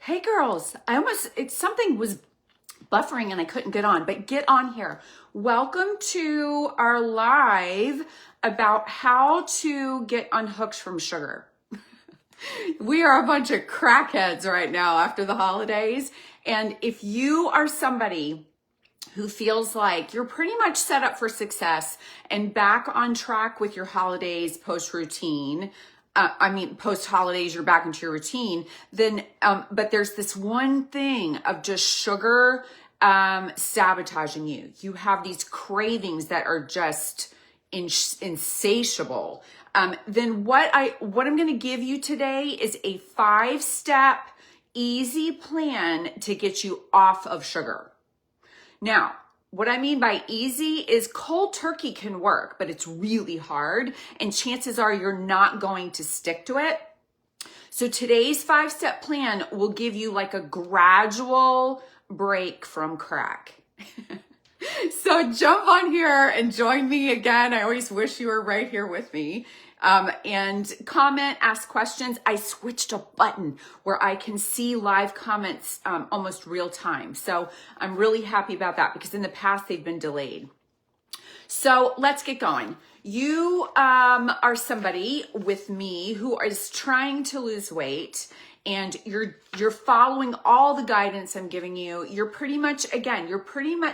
Hey girls, something was buffering and I couldn't get on, but get on here. Welcome to our live about how to get unhooked from sugar. We are a bunch of crackheads right now after the holidays. And if you are somebody who feels like you're pretty much set up for success and back on track with your holidays post routine, post holidays, you're back into your routine, then, but there's this one thing of just sugar, sabotaging you. You have these cravings that are just insatiable. Then what I'm going to give you today is a 5-step easy plan to get you off of sugar. Now, what I mean by easy is cold turkey can work, but it's really hard and chances are you're not going to stick to it. So today's 5-step plan will give you like a gradual break from crack. So jump on here and join me again. I always wish you were right here with me. And comment, ask questions. I switched a button where I can see live comments almost real time. So I'm really happy about that because in the past they've been delayed. So let's get going. You are somebody with me who is trying to lose weight and you're following all the guidance I'm giving you. You're pretty much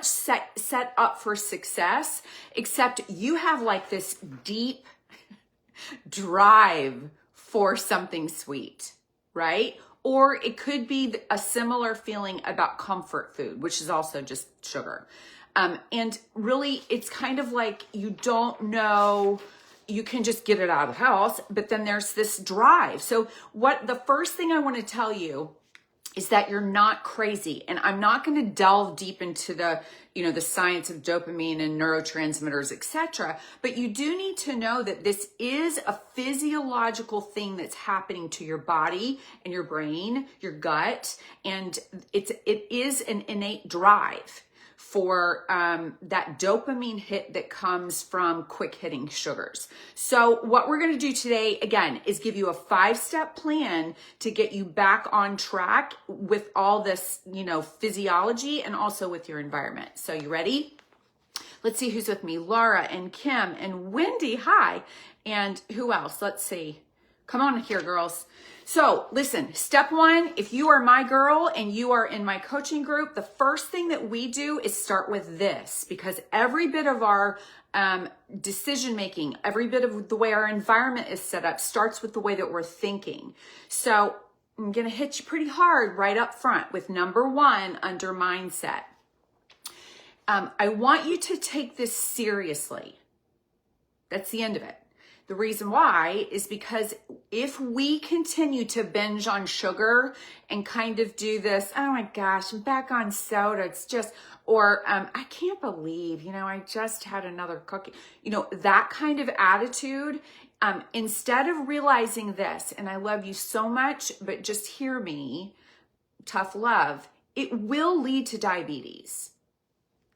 set up for success, except you have like this deep drive for something sweet, right? Or it could be a similar feeling about comfort food, which is also just sugar. And really, it's kind of like you don't know, you can just get it out of the house, but then there's this drive. So the first thing I want to tell you is that you're not crazy. And I'm not going to delve deep into the science of dopamine and neurotransmitters, etc. But you do need to know that this is a physiological thing that's happening to your body and your brain, your gut, and it is an innate drive for that dopamine hit that comes from quick hitting sugars. So what we're going to do today, again, is give you a 5-step plan to get you back on track with all this, physiology and also with your environment. So you ready? Let's see who's with me. Laura and Kim and Wendy. Hi. And who else? Let's see. Come on here, girls. So listen, step 1, if you are my girl and you are in my coaching group, the first thing that we do is start with this, because every bit of our decision making, every bit of the way our environment is set up starts with the way that we're thinking. So I'm going to hit you pretty hard right up front with number 1 under mindset. I want you to take this seriously. That's the end of it. The reason why is because if we continue to binge on sugar and kind of do this, oh my gosh, I'm back on soda, it's just, or I can't believe, I just had another cookie, that kind of attitude, instead of realizing this, and I love you so much, but just hear me, tough love, it will lead to diabetes.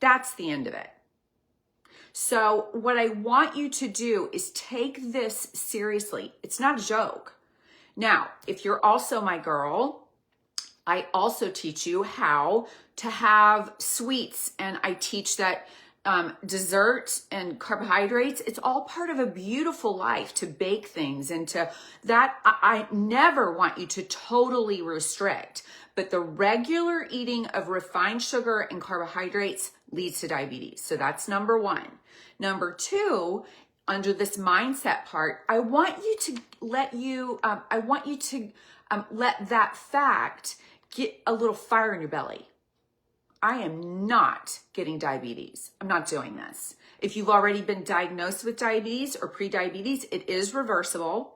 That's the end of it. So what I want you to do is take this seriously. It's not a joke. Now, if you're also my girl, I also teach you how to have sweets, and I teach that dessert and carbohydrates, it's all part of a beautiful life to bake things and to that. I never want you to totally restrict, but the regular eating of refined sugar and carbohydrates leads to diabetes. So that's number 1. Number 2, under this mindset part, I want you to let that fact get a little fire in your belly. I am not getting diabetes. I'm not doing this. If you've already been diagnosed with diabetes or pre-diabetes, it is reversible.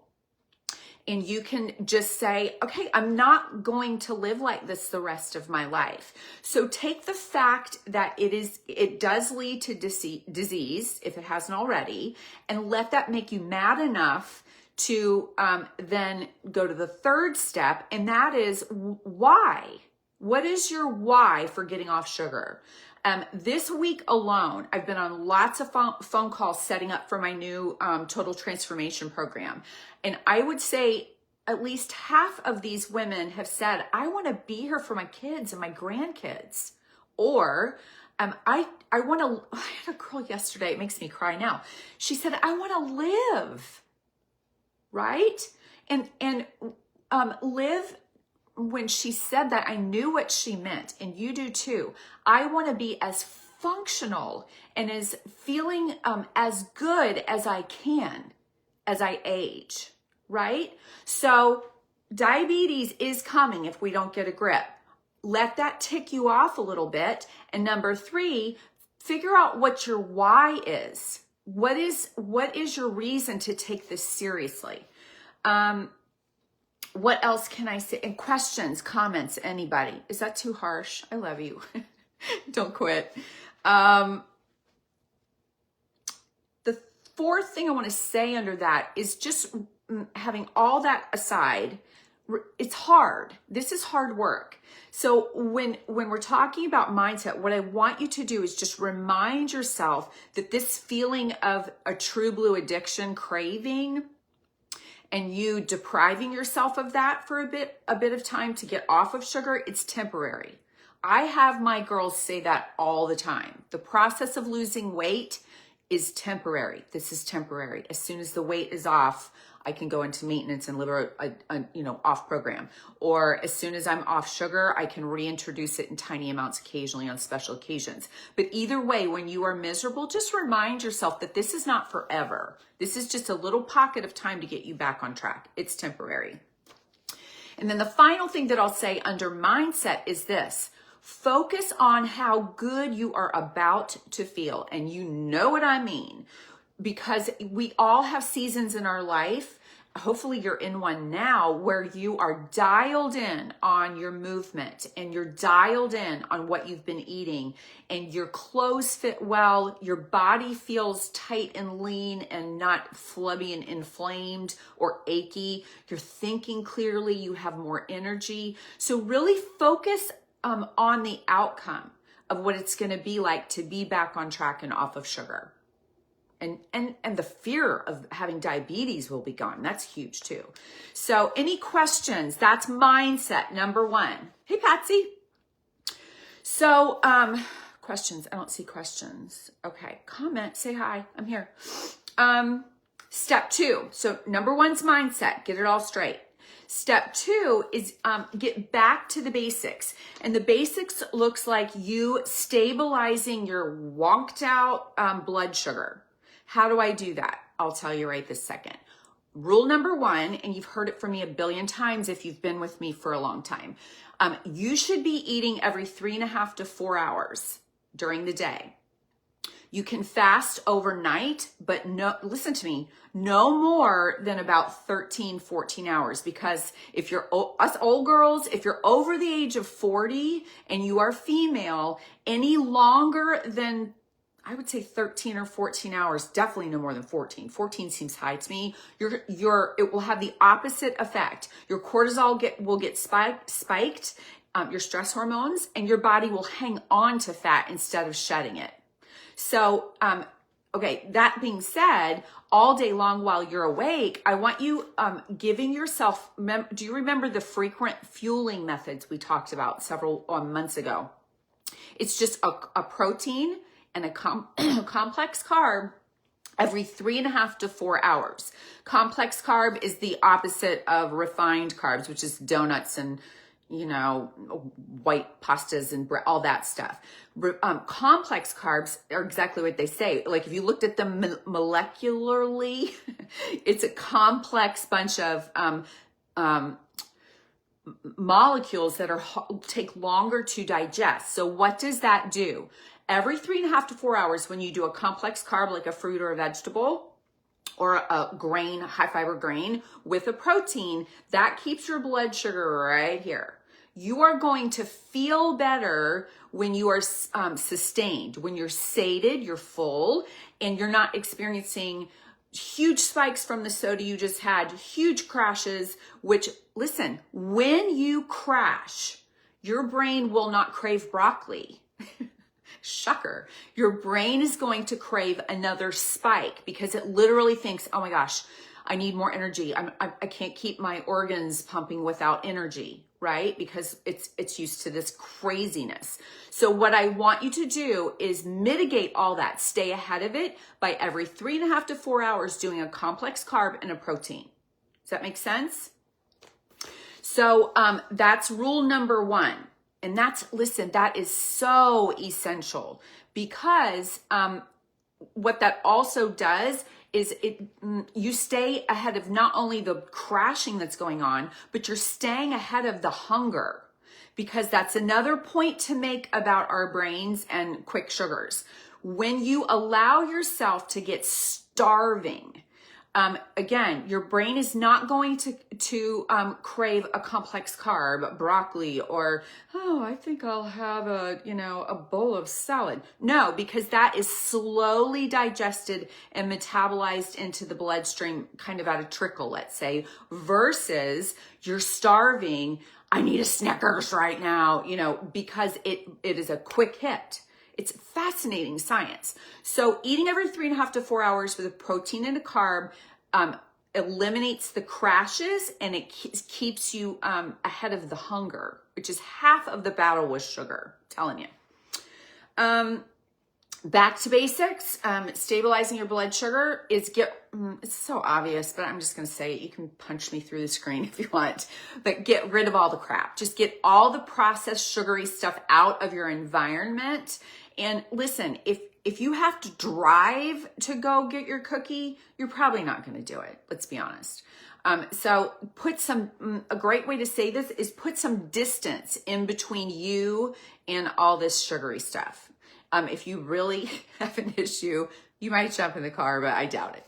And you can just say, okay, I'm not going to live like this the rest of my life. So take the fact that it does lead to disease, if it hasn't already, and let that make you mad enough to then go to the 3rd step, and that is why. What is your why for getting off sugar? This week alone, I've been on lots of phone calls setting up for my new Total Transformation program. And I would say at least half of these women have said, I want to be here for my kids and my grandkids. Or I want to, I had a girl yesterday, it makes me cry now. She said, I want to live, right? And live, when she said that, I knew what she meant, and you do too. I want to be as functional and as feeling as good as I can as I age, right? So diabetes is coming if we don't get a grip. Let that tick you off a little bit. And number 3, figure out what your why is. What is your reason to take this seriously? What else can I say? And questions, comments, anybody? Is that too harsh? I love you. Don't quit. The 4th thing I want to say under that is just having all that aside, it's hard. This is hard work. So when we're talking about mindset, what I want you to do is just remind yourself that this feeling of a true blue addiction craving and you depriving yourself of that for a bit of time to get off of sugar, it's temporary. I have my girls say that all the time. The process of losing weight is temporary. This is temporary. As soon as the weight is off, I can go into maintenance and live a off program. Or as soon as I'm off sugar, I can reintroduce it in tiny amounts occasionally on special occasions. But either way, when you are miserable, just remind yourself that this is not forever. This is just a little pocket of time to get you back on track. It's temporary. And then the final thing that I'll say under mindset is this. Focus on how good you are about to feel. And you know what I mean. Because we all have seasons in our life, hopefully you're in one now, where you are dialed in on your movement and you're dialed in on what you've been eating and your clothes fit well, your body feels tight and lean and not flubby and inflamed or achy, you're thinking clearly, you have more energy. So really focus on the outcome of what it's going to be like to be back on track and off of sugar. And the fear of having diabetes will be gone. That's huge too. So any questions? That's mindset number 1. Hey, Patsy. So questions. I don't see questions. Okay. Comment. Say hi. I'm here. Step 2. So number 1's mindset. Get it all straight. Step 2 is get back to the basics. And the basics looks like you stabilizing your wonked out blood sugar. How do I do that? I'll tell you right this second. Rule number 1, and you've heard it from me a billion times if you've been with me for a long time. You should be eating every 3.5 to 4 hours during the day. You can fast overnight, but no, listen to me, no more than about 13, 14 hours. Because if you're, us old girls, if you're over the age of 40 and you are female, any longer than, I would say 13 or 14 hours, definitely no more than 14. 14 seems high to me. It will have the opposite effect. Your cortisol will get spiked, your stress hormones, and your body will hang on to fat instead of shedding it. So, okay, that being said, all day long while you're awake, I want you giving yourself, do you remember the frequent fueling methods we talked about several months ago? It's just a protein and a complex carb every 3.5 to 4 hours. Complex carb is the opposite of refined carbs, which is donuts and, white pastas and bread, all that stuff. Complex carbs are exactly what they say. Like if you looked at them molecularly, it's a complex bunch of molecules that take longer to digest. So what does that do? Every 3.5 to 4 hours, when you do a complex carb like a fruit or a vegetable or a grain, high fiber grain with a protein, that keeps your blood sugar right here. You are going to feel better when you are sustained, when you're sated, you're full, and you're not experiencing huge spikes from the soda you just had, huge crashes, which, listen, when you crash, your brain will not crave broccoli. Shocker. Your brain is going to crave another spike because it literally thinks, oh my gosh, I need more energy. I can't keep my organs pumping without energy, right? Because it's used to this craziness. So what I want you to do is mitigate all that, stay ahead of it by every 3.5 to 4 hours doing a complex carb and a protein. Does that make sense? So that's rule number 1. And listen, that is so essential because what that also does is you stay ahead of not only the crashing that's going on, but you're staying ahead of the hunger, because that's another point to make about our brains and quick sugars. When you allow yourself to get starving, again, your brain is not going to crave a complex carb, broccoli, or, oh, I think I'll have a bowl of salad. No, because that is slowly digested and metabolized into the bloodstream, kind of at a trickle, let's say, versus you're starving. I need a Snickers right now, because it is a quick hit. It's fascinating science. So eating every 3.5 to 4 hours with a protein and a carb eliminates the crashes, and it keeps you ahead of the hunger, which is half of the battle with sugar, I'm telling you. Back to basics, stabilizing your blood sugar is it's so obvious, but I'm just going to say it. You can punch me through the screen if you want, but get rid of all the crap. Just get all the processed sugary stuff out of your environment. And listen, if you have to drive to go get your cookie, you're probably not going to do it. Let's be honest. So a great way to say this is put some distance in between you and all this sugary stuff. If you really have an issue, you might jump in the car, but I doubt it.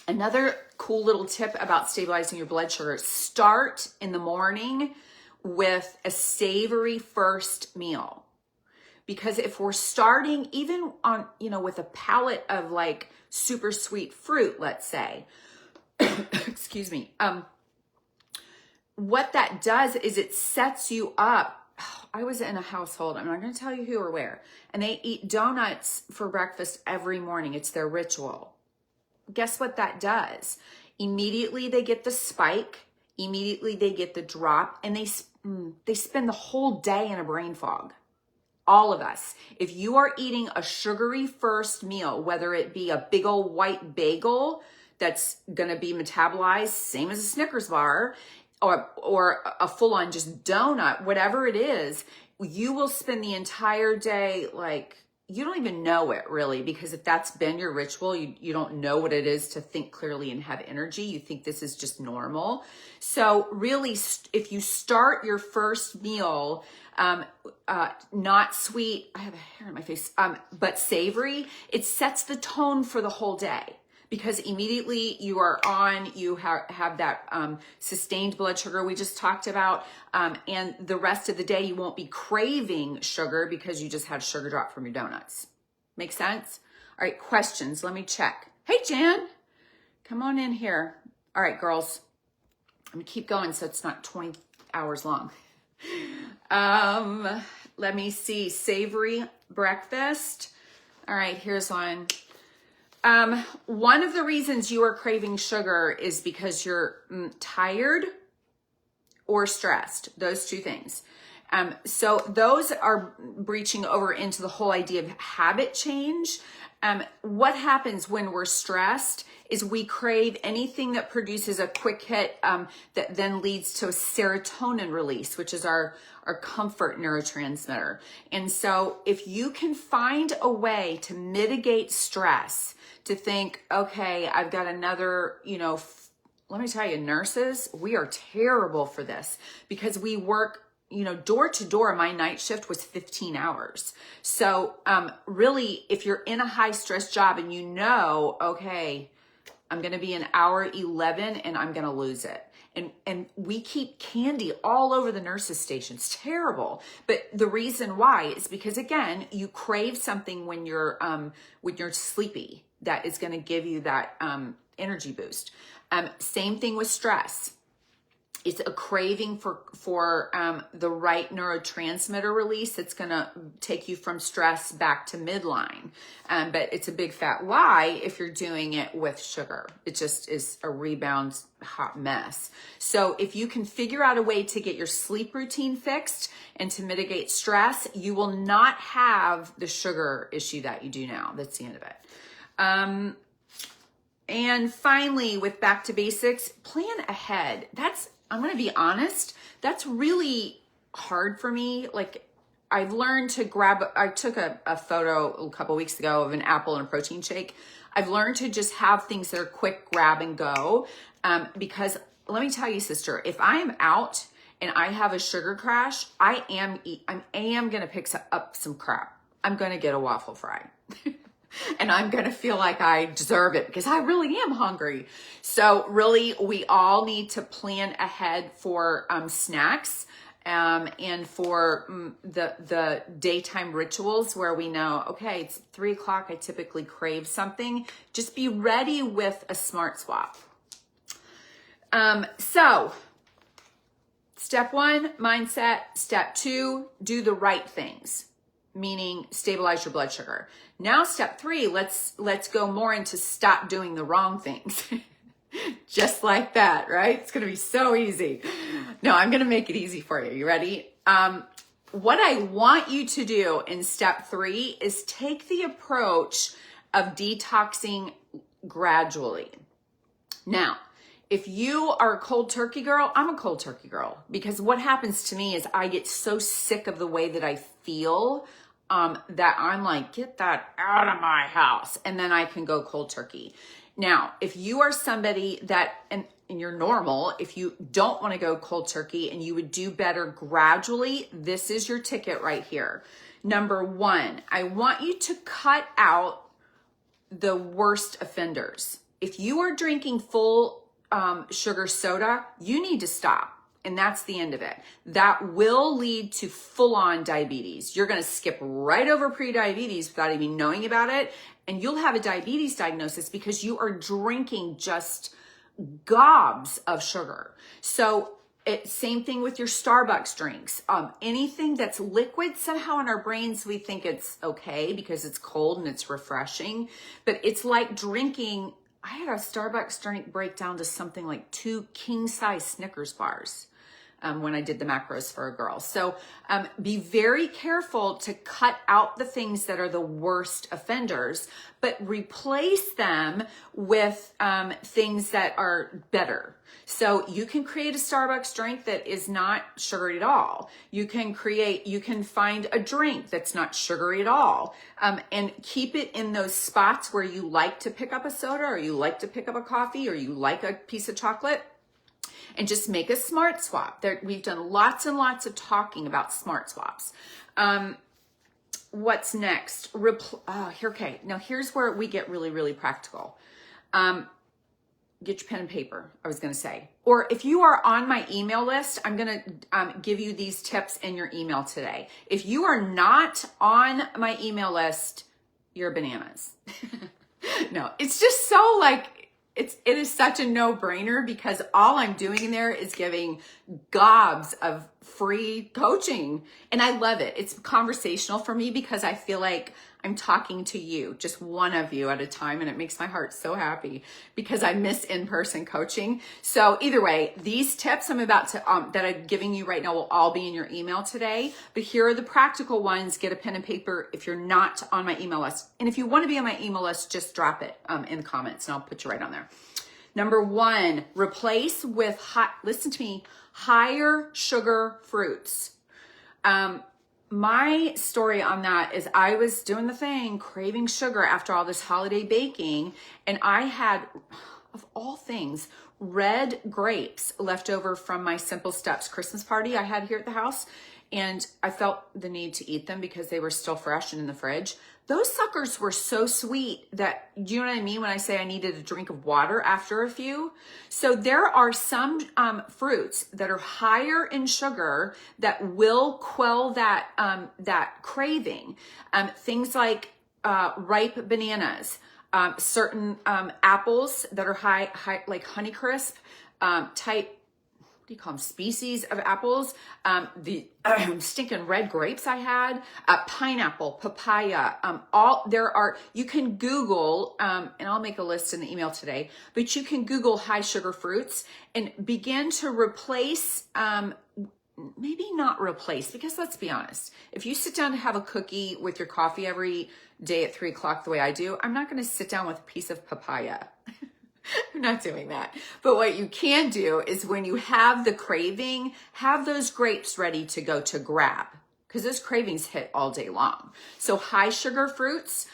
Another cool little tip about stabilizing your blood sugar: start in the morning with a savory first meal. Because if we're starting even on, with a palate of like super sweet fruit, let's say, excuse me, what that does is it sets you up. I was in a household, I'm not going to tell you who or where, and they eat donuts for breakfast every morning. It's their ritual. Guess what that does? Immediately they get the spike, immediately they get the drop, and they spend the whole day in a brain fog. All of us. If you are eating a sugary first meal, whether it be a big old white bagel that's going to be metabolized, same as a Snickers bar, or a full-on just donut, whatever it is, you will spend the entire day like you don't even know it really, because if that's been your ritual, you don't know what it is to think clearly and have energy. You think this is just normal. So really, if you start your first meal not sweet, I have a hair in my face, but savory, it sets the tone for the whole day. Because immediately you have that sustained blood sugar we just talked about, and the rest of the day you won't be craving sugar because you just had sugar drop from your donuts. Make sense? All right, questions. Let me check. Hey, Jan, come on in here. All right, girls, I'm gonna keep going so it's not 20 hours long. Let me see. Savory breakfast. All right, here's one. One of the reasons you are craving sugar is because you're tired or stressed, those two things. So those are breaching over into the whole idea of habit change. What happens when we're stressed is we crave anything that produces a quick hit that then leads to a serotonin release, which is our comfort neurotransmitter. And so if you can find a way to mitigate stress, to think, okay, I've got another, let me tell you, nurses, we are terrible for this because we work, door to door. My night shift was 15 hours. So really, if you're in a high stress job and okay, I'm going to be in hour 11 and I'm going to lose it. And we keep candy all over the nurses' station. It's terrible. But the reason why is because, again, you crave something when you're sleepy that is going to give you that energy boost. Same thing with stress. it's a craving for the right neurotransmitter release that's going to take you from stress back to midline. But it's a big fat lie if you're doing it with sugar. It just is a rebound hot mess. So if you can figure out a way to get your sleep routine fixed and to mitigate stress, you will not have the sugar issue that you do now. That's the end of it. And finally, with back to basics, plan ahead. I'm going to be honest, that's really hard for me. Like, I've learned to I took a photo a couple weeks ago of an apple and a protein shake. I've learned to just have things that are quick grab and go. Because let me tell you, sister, if I'm out and I have a sugar crash, I am going to pick up some crap. I'm going to get a waffle fry. And I'm going to feel like I deserve it because I really am hungry. So really, we all need to plan ahead for snacks and for the daytime rituals where we know, okay, it's 3 o'clock. I typically crave something. Just be ready with a smart swap. So step 1, mindset. Step 2, do the right things, meaning stabilize your blood sugar. Now, step 3, let's go more into stop doing the wrong things. Just like that, right? It's going to be so easy. No, I'm going to make it easy for you. You ready? What I want you to do in step 3 is take the approach of detoxing gradually. Now, if you are a cold turkey girl, I'm a cold turkey girl, because what happens to me is I get so sick of the way that I feel that I'm like, get that out of my house. And then I can go cold turkey. Now, if you are somebody that, and you're normal, if you don't want to go cold turkey and you would do better gradually, this is your ticket right here. Number 1, I want you to cut out the worst offenders. If you are drinking full sugar soda, you need to stop. And that's the end of it. That will lead to full-on diabetes. You're going to skip right over pre-diabetes without even knowing about it. And you'll have a diabetes diagnosis because you are drinking just gobs of sugar. So same thing with your Starbucks drinks. Anything that's liquid, somehow in our brains, we think it's okay because it's cold and it's refreshing. But it's like drinking, I had a Starbucks drink break down to something like 2 king-size Snickers bars. When I did the macros for a girl. So be very careful to cut out the things that are the worst offenders, but replace them with things that are better. So you can create a Starbucks drink that is not sugary at all. You can find a drink that's not sugary at all. And keep it in those spots where you like to pick up a soda, or you like to pick up a coffee, or you like a piece of chocolate. And just make a smart swap. We've done lots and lots of talking about smart swaps. What's next? Okay. Now here's where we get really, really practical. Get your pen and paper, I was going to say. Or if you are on my email list, I'm going to give you these tips in your email today. If you are not on my email list, you're bananas. No, it's just so like, it is such a no-brainer because all I'm doing in there is giving gobs of free coaching. And I love it. It's conversational for me because I feel like I'm talking to you, just one of you at a time. And it makes my heart so happy because I miss in-person coaching. So either way, these tips I'm about to, that I'm giving you right now will all be in your email today. But here are the practical ones. Get a pen and paper if you're not on my email list. And if you want to be on my email list, just drop it in the comments and I'll put you right on there. Number 1, replace with listen to me, higher sugar fruits. My story on that is I was doing the thing, craving sugar after all this holiday baking, and I had, of all things, red grapes left over from my Simple Steps Christmas party I had here at the house, and I felt the need to eat them because they were still fresh and in the fridge. Those suckers were so sweet that, you know what I mean when I say I needed a drink of water after a few? So there are some fruits that are higher in sugar that will quell that, that craving. Things like ripe bananas, certain apples that are high like Honeycrisp type. do you call them, species of apples, the stinking red grapes I had, pineapple, papaya, you can Google, and I'll make a list in the email today, but you can Google high sugar fruits and begin to replace, maybe not replace, because let's be honest, if you sit down to have a cookie with your coffee every day at 3 o'clock the way I do, I'm not going to sit down with a piece of papaya. I'm not doing that. But what you can do is when you have the craving, have those grapes ready to go to grab, because those cravings hit all day long. So high sugar fruits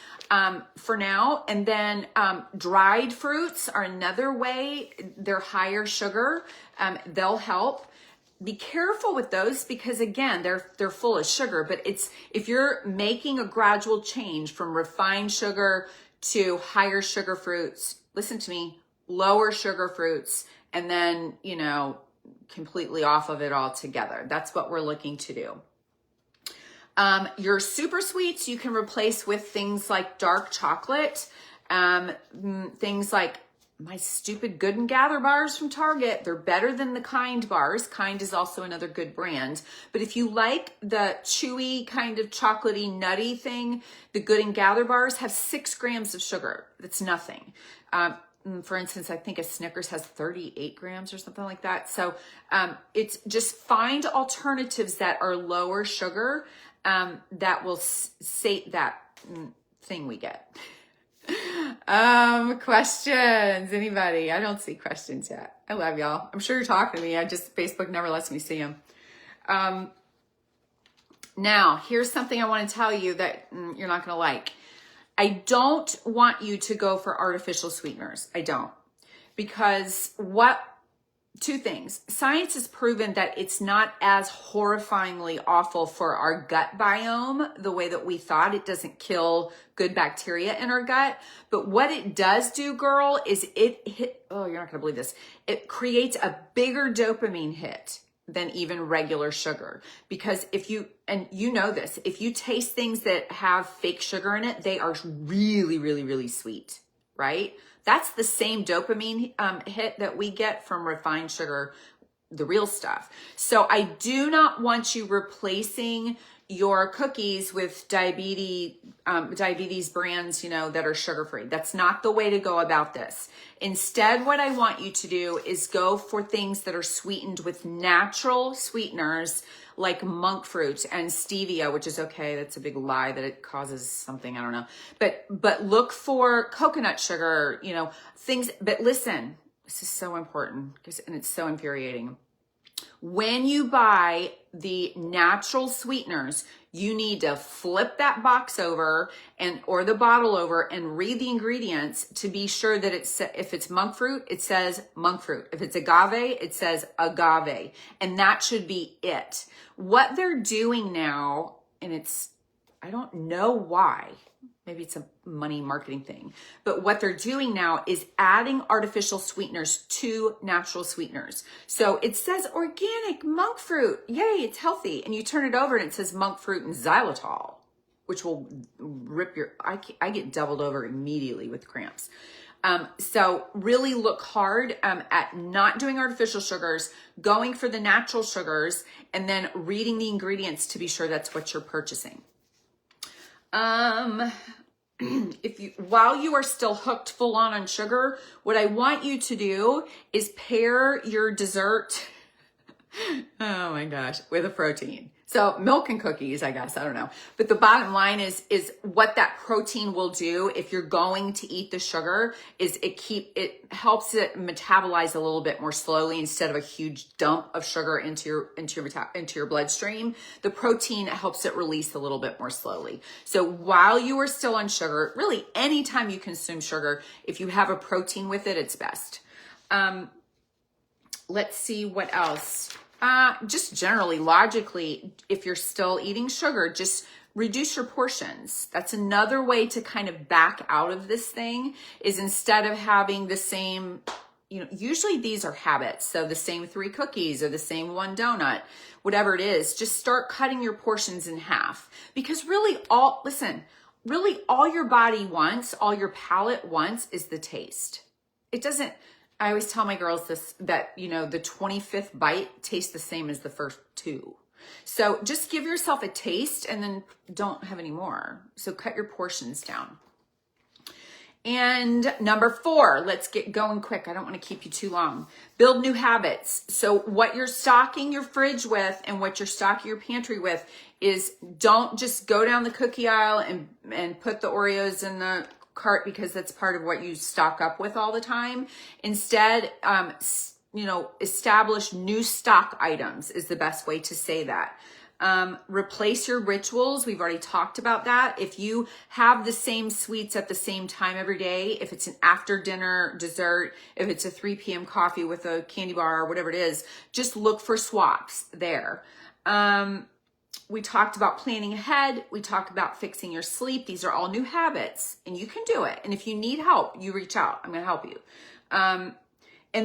for now, and then dried fruits are another way. They're higher sugar. They'll help. Be careful with those because again, they're full of sugar, but if you're making a gradual change from refined sugar to higher sugar fruits, listen to me, lower sugar fruits, and then, completely off of it altogether. That's what we're looking to do. Your super sweets you can replace with things like dark chocolate, things like my stupid Good and Gather bars from Target. They're better than the Kind bars. Kind is also another good brand. But if you like the chewy kind of chocolatey nutty thing, the Good and Gather bars have 6 grams of sugar. That's nothing. For instance, I think a Snickers has 38 grams or something like that. So it's just find alternatives that are lower sugar that will sate that thing we get. Questions, anybody? I don't see questions yet. I love y'all. I'm sure you're talking to me. Facebook never lets me see them. Now, here's something I want to tell you that you're not going to like. I don't want you to go for artificial sweeteners. I don't. Because two things. Science has proven that it's not as horrifyingly awful for our gut biome the way that we thought. It doesn't kill good bacteria in our gut. But what it does do, girl, is you're not going to believe this. It creates a bigger dopamine hit than even regular sugar. Because if you know this, if you taste things that have fake sugar in it, they are really, really, really sweet, right? That's the same dopamine hit that we get from refined sugar, the real stuff. So I do not want you replacing your cookies with diabetes brands, that are sugar-free. That's not the way to go about this. Instead, what I want you to do is go for things that are sweetened with natural sweeteners like monk fruit and stevia, which is okay. That's a big lie that it causes something. I don't know. But look for coconut sugar, things. But listen, this is so important and it's so infuriating. When you buy the natural sweeteners, you need to flip that box over or the bottle over and read the ingredients to be sure that if it's monk fruit, it says monk fruit. If it's agave, it says agave. And that should be it. What they're doing now, and I don't know why, maybe it's a money marketing thing, but what they're doing now is adding artificial sweeteners to natural sweeteners. So it says organic monk fruit. Yay, it's healthy. And you turn it over and it says monk fruit and xylitol, which will rip I get doubled over immediately with cramps. So really look hard at not doing artificial sugars, going for the natural sugars, and then reading the ingredients to be sure that's what you're purchasing. While you are still hooked full on sugar, what I want you to do is pair your dessert, oh my gosh, with a protein. So milk and cookies, I guess, I don't know. But the bottom line is what that protein will do if you're going to eat the sugar is it helps it metabolize a little bit more slowly instead of a huge dump of sugar into your bloodstream. The protein helps it release a little bit more slowly. So while you are still on sugar, really anytime you consume sugar, if you have a protein with it, it's best. Let's see what else. Just generally, logically, if you're still eating sugar, just reduce your portions. That's another way to kind of back out of this thing is instead of having the same, usually these are habits. So the same 3 cookies or the same 1 donut, whatever it is, just start cutting your portions in half because really all your body wants, all your palate wants is the taste. It doesn't, I always tell my girls this, that, you know, the 25th bite tastes the same as the first two. So just give yourself a taste and then don't have any more. So cut your portions down. And number 4, let's get going quick. I don't want to keep you too long. Build new habits. So what you're stocking your fridge with and what you're stocking your pantry with is, don't just go down the cookie aisle and put the Oreos in the cart because that's part of what you stock up with all the time. Instead, you know, establish new stock items is the best way to say that. Replace your rituals. We've already talked about that. If you have the same sweets at the same time every day, if it's an after dinner dessert, if it's a 3 p.m. coffee with a candy bar or whatever it is, just look for swaps there. We talked about planning ahead. We talked about fixing your sleep. These are all new habits and you can do it. And if you need help, you reach out. I'm going to help you. And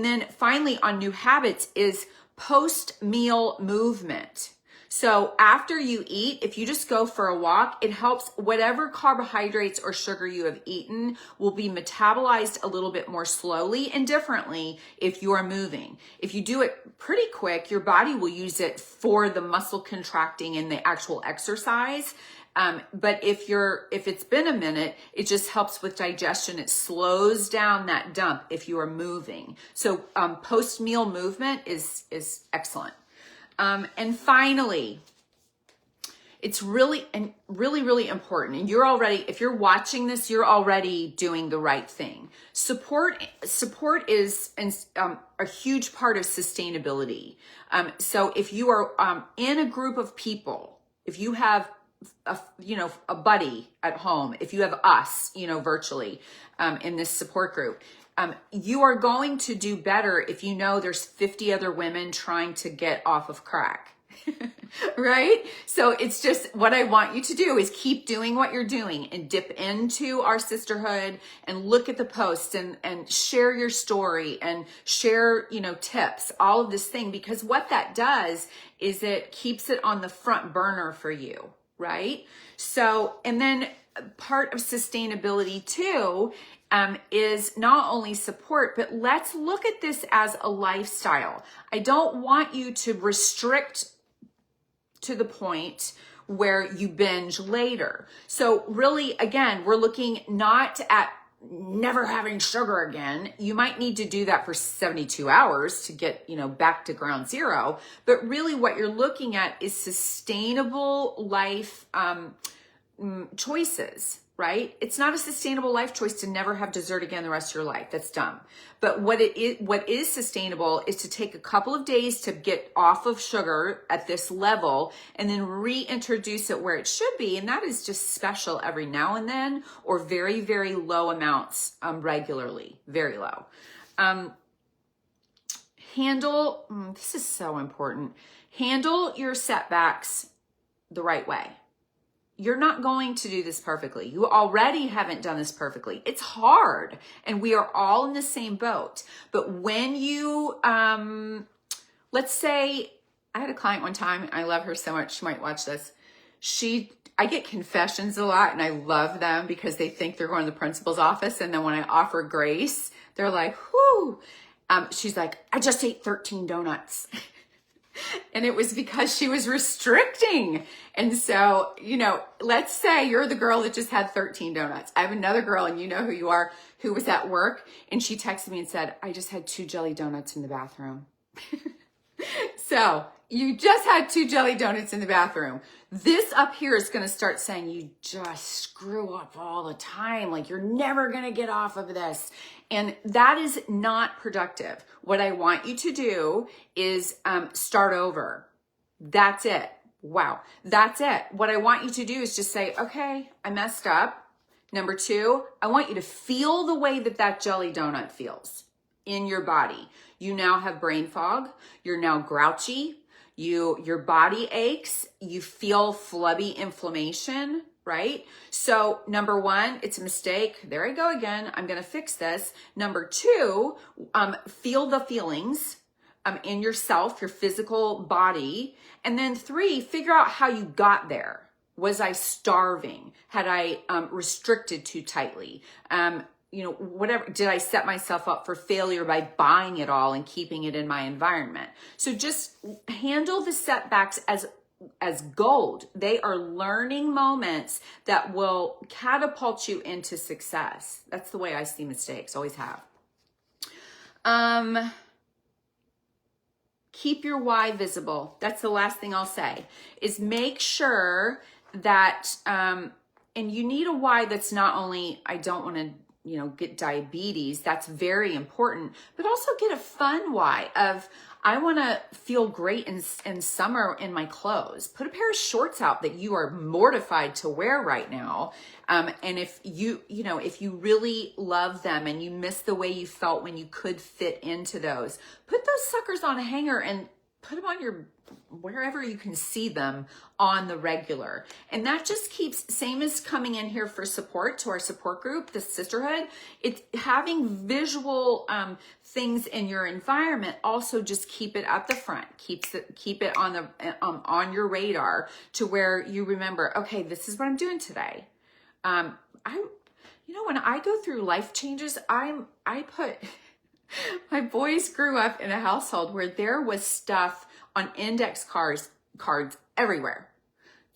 then finally on new habits is post-meal movement. So after you eat, if you just go for a walk, it helps whatever carbohydrates or sugar you have eaten will be metabolized a little bit more slowly and differently if you are moving. If you do it pretty quick, your body will use it for the muscle contracting and the actual exercise. But if it's been a minute, it just helps with digestion. It slows down that dump if you are moving. So post-meal movement is excellent. And finally, it's really important. And you're already, if you're watching this, you're already doing the right thing. Support is a huge part of sustainability. So if you are in a group of people, if you have a buddy at home, if you have us, virtually in this support group, you are going to do better if you know there's 50 other women trying to get off of crack, right? So it's just what I want you to do is keep doing what you're doing and dip into our sisterhood and look at the posts and share your story and share, tips, all of this thing, because what that does is it keeps it on the front burner for you, right? So, and then part of sustainability too, is not only support, but let's look at this as a lifestyle. I don't want you to restrict to the point where you binge later. So really, again, we're looking not at never having sugar again. You might need to do that for 72 hours to get, back to ground zero. But really what you're looking at is sustainable life choices, right? It's not a sustainable life choice to never have dessert again the rest of your life. That's dumb. But what is sustainable is to take a couple of days to get off of sugar at this level and then reintroduce it where it should be. And that is just special every now and then, or very, very low amounts regularly, very low. This is so important. Handle your setbacks the right way. You're not going to do this perfectly. You already haven't done this perfectly. It's hard, and we are all in the same boat. But when you, let's say, I had a client one time, I love her so much, she might watch this. I get confessions a lot, and I love them because they think they're going to the principal's office, and then when I offer grace, they're like, whoo. She's like, I just ate 13 donuts. And it was because she was restricting. And so, let's say you're the girl that just had 13 donuts. I have another girl, and you know who you are, who was at work, and she texted me and said, I just had 2 jelly donuts in the bathroom. So you just had 2 jelly donuts in the bathroom. This up here is going to start saying you just screw up all the time. Like you're never going to get off of this. And that is not productive. What I want you to do is start over. That's it. Wow. That's it. What I want you to do is just say, okay, I messed up. Number 2, I want you to feel the way that jelly donut feels in your body. You now have brain fog. You're now grouchy. Your body aches. You feel flubby inflammation, right? So number 1, it's a mistake. There I go again. I'm going to fix this. Number 2, feel the feelings in yourself, your physical body. And then 3, figure out how you got there. Was I starving? Had I restricted too tightly? whatever, did I set myself up for failure by buying it all and keeping it in my environment? So just handle the setbacks as gold. They are learning moments that will catapult you into success. That's the way I see mistakes, always have. Keep your why visible. That's the last thing I'll say, is make sure that, and you need a why that's not only, I don't want to, get diabetes. That's very important, but also get a fun why of, I want to feel great in summer in my clothes. Put a pair of shorts out that you are mortified to wear right now. And if if you really love them and you miss the way you felt when you could fit into those, put those suckers on a hanger and put them on wherever you can see them on the regular. And that just keeps, same as coming in here for support to our support group, the sisterhood, it's having visual things in your environment. Also just keep it at the front, keep it on your radar to where you remember, okay, this is what I'm doing today. When I go through life changes, my boys grew up in a household where there was stuff on index cards everywhere.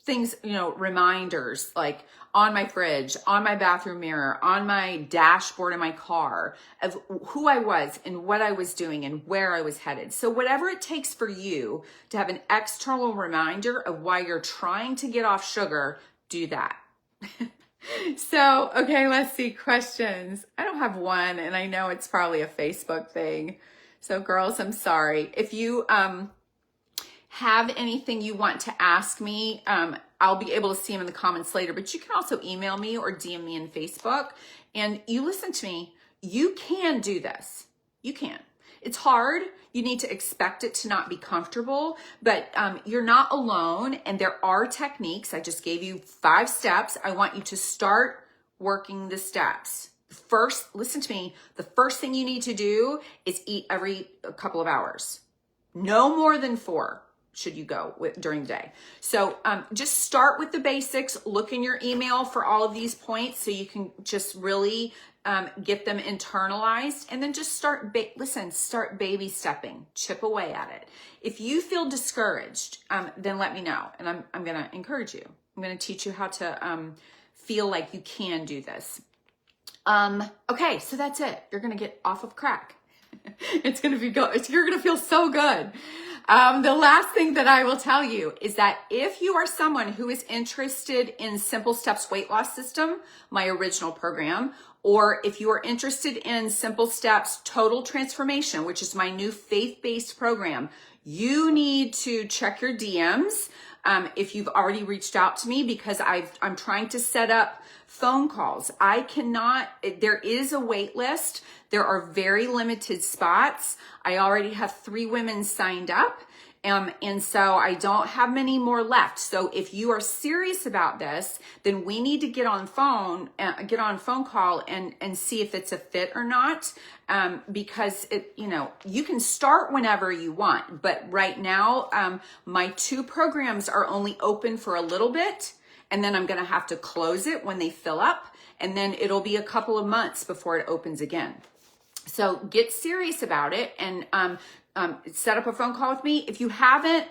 Things, reminders like on my fridge, on my bathroom mirror, on my dashboard in my car of who I was and what I was doing and where I was headed. So whatever it takes for you to have an external reminder of why you're trying to get off sugar, do that. So, okay, let's see questions. I don't have one, and I know it's probably a Facebook thing. So girls, I'm sorry. If you have anything you want to ask me, I'll be able to see them in the comments later, but you can also email me or DM me in Facebook. And you listen to me, you can do this. You can. It's hard. You need to expect it to not be comfortable, but you're not alone. And there are techniques. I just gave you 5 steps. I want you to start working the steps. First, listen to me. The first thing you need to do is eat every couple of hours. No more than 4 should you go during the day. So just start with the basics. Look in your email for all of these points so you can just really get them internalized, and then just start baby stepping, chip away at it. If you feel discouraged, then let me know, and I'm going to encourage you. I'm going to teach you how to feel like you can do this. Okay, so that's it. You're going to get off of crack. It's going to be good. You're going to feel so good. The last thing that I will tell you is that if you are someone who is interested in Simple Steps Weight Loss System, my original program, or if you are interested in Simple Steps Total Transformation, which is my new faith-based program, you need to check your DMs if you've already reached out to me, because I'm trying to set up phone calls. There is a wait list. There are very limited spots. I already have 3 women signed up. And so I don't have many more left. So if you are serious about this, then we need to get on phone call and see if it's a fit or not. Because you can start whenever you want, but right now, my 2 programs are only open for a little bit, and then I'm going to have to close it when they fill up, and then it'll be a couple of months before it opens again. So get serious about it and set up a phone call with me. If you haven't,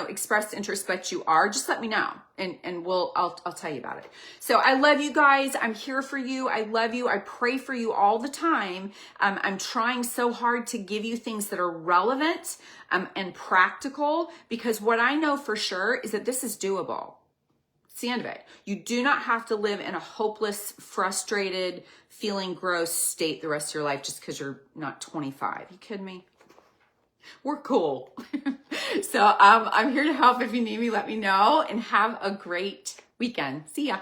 expressed interest, but you are, just let me know and I'll tell you about it. So I love you guys. I'm here for you. I love you. I pray for you all the time. I'm trying so hard to give you things that are relevant and practical, because what I know for sure is that this is doable. It's the end of it. You do not have to live in a hopeless, frustrated, feeling gross state the rest of your life just because you're not 25. You kidding me? We're cool. So I'm here to help. If you need me, let me know, and have a great weekend. See ya.